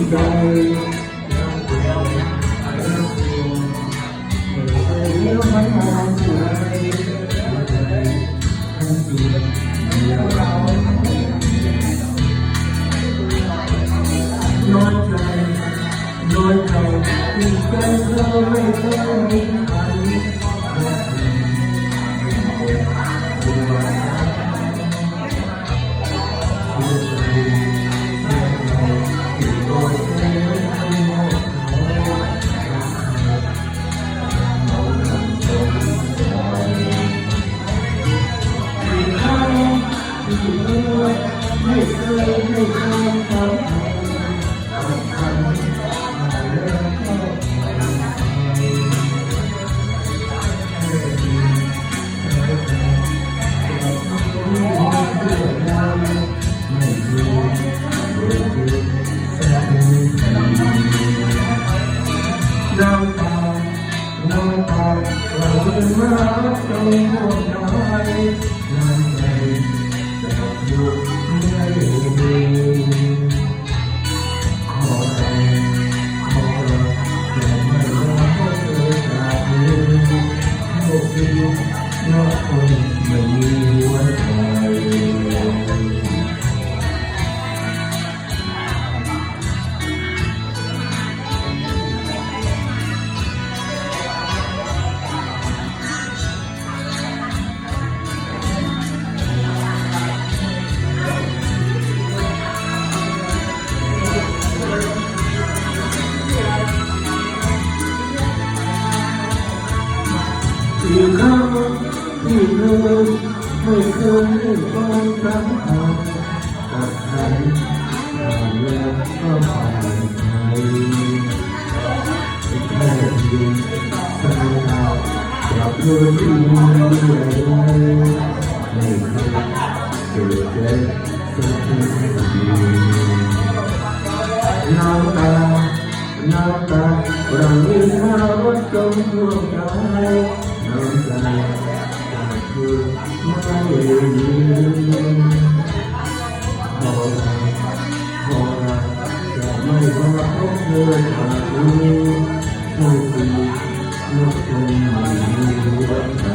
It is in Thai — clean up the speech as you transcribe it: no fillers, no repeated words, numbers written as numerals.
ใจเลี้ยวไม่มองใจทั้งตัวเดียวเราน้อยใจน้อยใจที่ใจเราไม่เคยมีใครไม่เคยไม่เคยทำน้ำตาน้ำตาเราเป็นรักจนหมดใจน้ำใจจะหยุดไม่ดีขอแต่ขอรักแต่ไม่รักเธอจากนี้โลกนี้นอกคนไม่มีหัวใจที่เขาที่เธอไม่เคยได้ฟังสัมผัสกับใครผ่านแล้วก็ผ่านไปแค่เพียงสัญญากับเธอที่มีเรื่อยไปไม่เคยเกิดใจสักทีน้ำตาน้ำตาเรามีภาวะจมดวงใจน้ำใจจากเธอไม่ยืนขอรักจะไม่ว่าพบเธอจากนี้ไม่ตีนกคนไม่มีหัวใจ